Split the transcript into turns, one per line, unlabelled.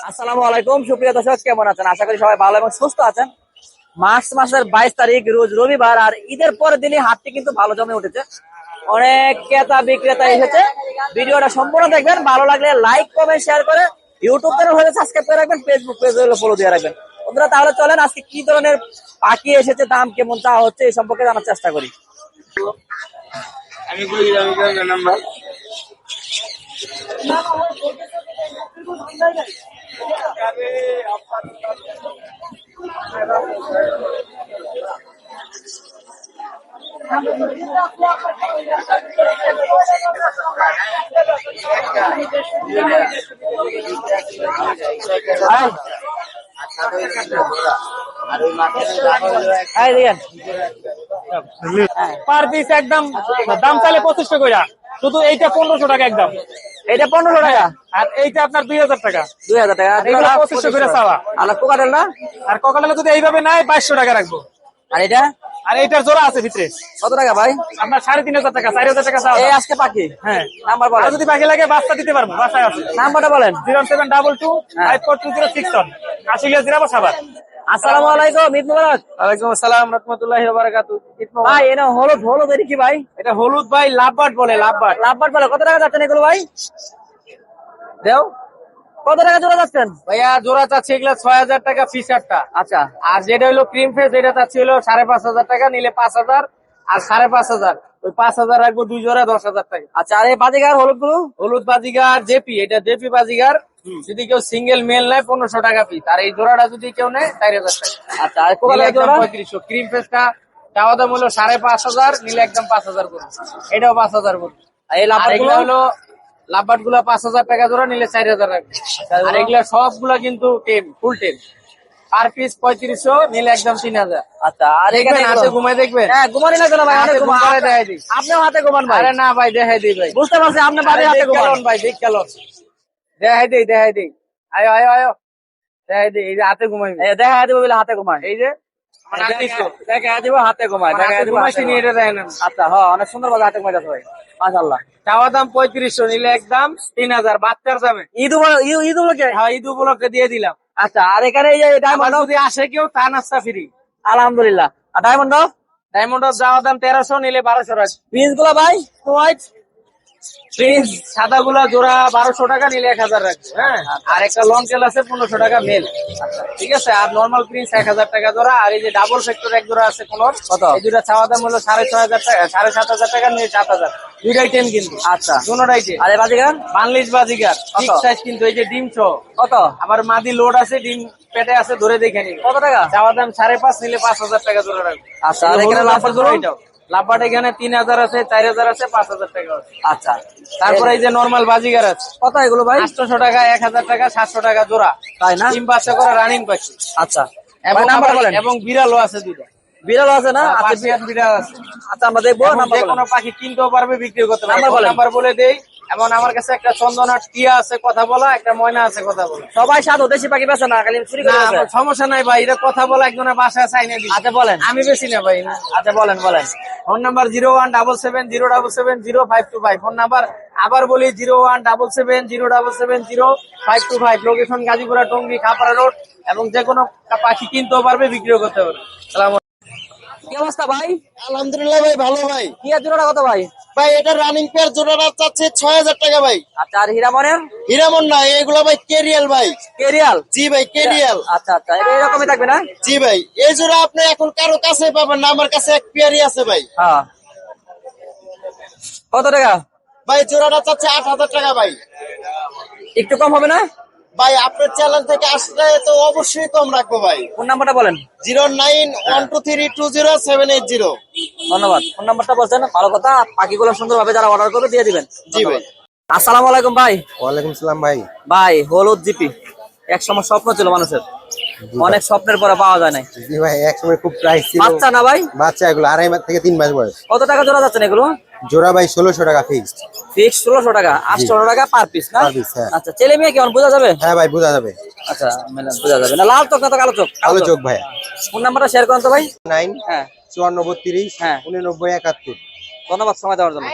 আসসালামু আলাইকুম সুপ্রিয় দর্শক, কেমন আছেন? আশা করি সবাই ভালো এবং সুস্থ আছেন। মার্চ মাসের 22 তারিখ রোজ রবিবার, আর ঈদের পরের দিনই হাটটি কিন্তু ভালো জমে উঠেছে। অনেক ক্রেতা বিক্রেতা এসেছে। ভিডিওটা সম্পূর্ণ দেখবেন, ভালো লাগলে লাইক কমেন্ট শেয়ার করে ইউটিউব চ্যানেল হলে সাবস্ক্রাইব করে রাখবেন, ফেসবুক পেজ হলে ফলো দিয়ে রাখবেন। বন্ধুরা, তাহলে চলেন আজকে কি ধরনের পাখি এসেছে, দাম কেমন চা হচ্ছে এই সম্পর্কে জানার চেষ্টা করি।
পার পিস একদম দাম চাইলে 2500 করে, শুধু এইটা 1500 টাকা একদম।
এটা 1500 টাকা,
আর এইটা আপনার 2000 টাকা।
2000 টাকা,
এগুলো 2500 করে চাওয়া।
আর কোকাটেল না?
আর কোকাটেলে যদি এইভাবে নাই 2200 টাকা রাখবো।
আর এটা
আর এইটার জোড়া আছে ভিতরে
কত টাকা ভাই?
আপনার 3500 টাকা, 4000 টাকা চাওয়া।
এই আজকে পাখি।
হ্যাঁ,
নাম্বার
আর
বলেন।
যদি বাকি লাগে বাচ্চা দিতে পারবো, বাসায় আছে।
নাম্বারটা বলেন।
072254206 আশুলিয়া জিরাবো সাভার।
আসসালামু আলাইকুম, ঈদ মুবারক।
ওয়ালাইকুম আসসালাম রাহমাতুল্লাহি ওয়া বারাকাতুহু।
ভাই এটা হলুদ হলুদ এর কি ভাই?
এটা হলুদ ভাই, লাভবার্ড বলে, লাভবার্ড।
লাভবার্ড বলে। কত টাকা যাচ্ছেন এগুলো ভাই?
দেও
কত টাকা জোড়া যাচ্ছেন?
ভাইয়া জোড়া চাচ্ছি এগুলা 6000 টাকা ফিস একটা।
আচ্ছা,
আর যেটা হলো ক্রিম ফেস, এটা চাচ্ছি হলো 5500 টাকা, নিলে 5000, আর 5500 ওই 5000 রাখবো, 2 জোড়া 10000 টাকা।
আচ্ছা। আর এই বাজিগার হলুদ গুলো?
হলুদ বাজিগার জেপি, এটা জেপি বাজিগার। যদি কেউ সিঙ্গেল মেল নেয় 1500 টাকা পিস, আর এই জোড়াটা যদি কেউ নেয় 4000 টাকা।
আচ্ছা। আর কোকাটেল জোড়া?
3500। ক্রিম ফেসটা চাওয়া দাম হলো 5500, নিলে একদম 5000 করবো, এটাও 5000 করবো।
আর এই
আর
লাভবার্ড
এগুলো
গুলো?
হলো লাভবার্ড গুলা 5000 টাকা জোড়া, নিলে 4000 রাখবে। আর এগুলা সবগুলা কিন্তু টেম, ফুল টেম। পার পিস 3500, নিলে একদম 3000।
আচ্ছা। আর এখানে
দেখবেন আছে, ঘুমাই দেখবেন।
হ্যাঁ, ঘুমানি না কেন ভাই?
হাতে
অনেক ঘুমান।
ঘুম পাড়ায় দেখাই দিই।
আপনিও হাতে ঘুমান ভাই?
আরে না ভাই, দেখাই দিই ভাই।
বুঝতে পারছি আপনি বাড়ির হাতে ঘুমান
ভাই, দেখ কেলন, দেখাই দিই, দেখাই দিই। আয়ো আয়ো আয়ো, দেখাই দিই। এই যে হাতে ঘুমাইবে,
দেখা দিব বলে হাতে ঘুমায়।
এই যে
দেখা দিব হাতে ঘুমায়, দেখা দিব হাতে
ঘুমাইছি, এটা দেয় না।
ঘুমায়। আচ্ছা, হ্যাঁ, অনেক সুন্দর ভাবে হাতে ঘুমাইতে ভাই, মাশাআল্লাহ।
চাওয়া দাম 3500, নিলে একদম 3000 বাচ্চার দামে।
ঈদ উপলক্ষে?
হ্যাঁ, ঈদ উপলক্ষে দিয়ে দিলাম।
আচ্ছা। আর এখানে এই যে
আবার
ডায়মন্ড,
যদি আসে কেউ, তা নাস্তা ফ্রি।
আলহামদুলিল্লাহ। আর ডায়মন্ড
ডায়মন্ড চাওয়া দাম 1300, নিলে 1200 রাখবে।
প্রিন্স গুলা ভাই? হোয়াইট
প্রিন্স সাদা গুলা জোড়া 1200 টাকা, নিলে 1000 রাখবে। হ্যাঁ, আর একটা লং টেল আছে 1500 টাকা মেল। ঠিক আছে। আর নর্মাল প্রিন্স 1000 টাকা জোড়া। আর এই যে ডাবল ফ্যাক্টর এক জোড়া আছে কোন,
কত?
এই দুটা চাওয়া দাম হলো 6500 টাকা, 7500 টাকা, নিয়ে 7000। দুইটাই টেম কিন্তু।
আচ্ছা।
দুটোটাই টেম।
আর এই বাজিগার
বাংলিশ বাজিগার ঠিক
কত?
সাইজ কিন্তু, এই যে ডিম ছ
কত?
আবার মাদি লোড আছে, ডিম পেটে আছে, ধরে দেখে নিন।
কত টাকা?
চাওয়া দাম 5.5, নিলে 5000 টাকা জোড়া রাখবে।
আচ্ছা। আর এখানে লাভবার্ড গুলো?
লাভবার্ড এখানে 3000 আছে, 4000 আছে, 5000 টাকা আছে।
আচ্ছা।
তারপরে এই যে নরমাল বাজিগার আছে,
কত এগুলো ভাই?
800 টাকা, 1000 টাকা, 700 টাকা জোড়া।
তাই না?
ডিম বাচ্চা করা রানিং পাখি।
আচ্ছা।
এবং
নাম্বার বলেন।
এবং বিড়ালও আছে দুইটা।
বিড়াল আছে না? আচ্ছা,
পার্সিয়ান বিড়াল আছে।
আচ্ছা, আমরা দেখবো।
এবং
নাম্বার
যে
বলেন।
কোনো পাখি কিনতেও পারবে, বিক্রিও করতে পারবে।
নাম্বার বলেন।
নাম্বার বলে দেই। এমন আমার কাছে একটা চন্দনার টিয়া আছে কথা বলা, একটা ময়না আছে কথা বলা।
সবাই সাধু, দেশি পাখি বেছে না, খালি চুরি করে
না,
বেচে?
আমার সমস্যা নাই ভাই, এটা কথা বলা একজনের বাসায় চাই না।
আচ্ছা বলেন।
আমি বেশি না ভাই।
আচ্ছা, বলেন বলেন।
Phone number 01770770525। ফোন নাম্বার আবার বলি 01770770525। Location Gazipura, Tongi, Khapara road. এবং যে কোনো পাখি কিনতেও পারবে, বিক্রিও করতে পারবে। সালাম।
কি অবস্থা ভাই?
আলহামদুলিল্লাহ ভাই, ভালো ভাই।
কি আর জোড়াটা কত ভাই?
ভাই এটা রানিং পেয়ার জোড়াটা চাচ্ছে 6000 টাকা ভাই।
আচ্ছা। আর হীরামনের?
হিরামন না, এগুলো ভাই কেরিয়াল ভাই।
কেরিয়াল?
জি ভাই, কেরিয়াল।
আচ্ছা আচ্ছা, এটা এরকমই থাকবে না?
জি ভাই, এই জোড়া আপনি এখন কারো কাছে পাবেন না, আমার কাছে এক পেয়ারই আছে ভাই।
হ্যাঁ। কত টাকা
ভাই জোড়াটা চাচ্ছে 8000 টাকা ভাই।
একটু কম হবে না?
ভাই আপনার চ্যানেল থেকে আসলে তো অবশ্যই কম রাখবো ভাই।
ফোন নাম্বারটা বলেন।
09123207880।
ধন্যবাদ। ফোন নাম্বারটা বলছেন, ভালো কথা। পাখিগুলো সুন্দরভাবে যারা অর্ডার করবে দিয়ে দিবেন।
জি ভাই।
আসসালামু আলাইকুম ভাই।
ওয়ালাইকুম সালাম ভাই।
ভাই হলুদ জিপি এক সময় স্বপ্ন ছিল মানুষের, অনেক স্বপ্নের পরে পাওয়া যায় নাই।
জি ভাই, এক সময় খুব প্রাইস ছিল।
বাচ্চা না ভাই?
বাচ্চা এগুলো 2.5 মাস থেকে 3 মাস বয়স।
কত টাকা জোড়া যাচ্ছেন এগুলো?
জোড়া ভাই 1600 টাকা ফিক্সড।
ফিক্স 1600 টাকা, 800 টাকা পার পিস না?
Per piece, হ্যাঁ।
আচ্ছা। ছেলে মেয়ে কেমন বোঝা যাবে?
হ্যাঁ ভাই, বোঝা যাবে।
আচ্ছা, বোঝা যাবে না। লাল চোখ না তো কালো চোখ?
ভালো চোখ ভাই।
ফোন নাম্বারটা শেয়ার করেন তো ভাই।
9
হ্যাঁ
54 32
হ্যাঁ।
89 71।
ধন্যবাদ সময় দেওয়ার জন্য।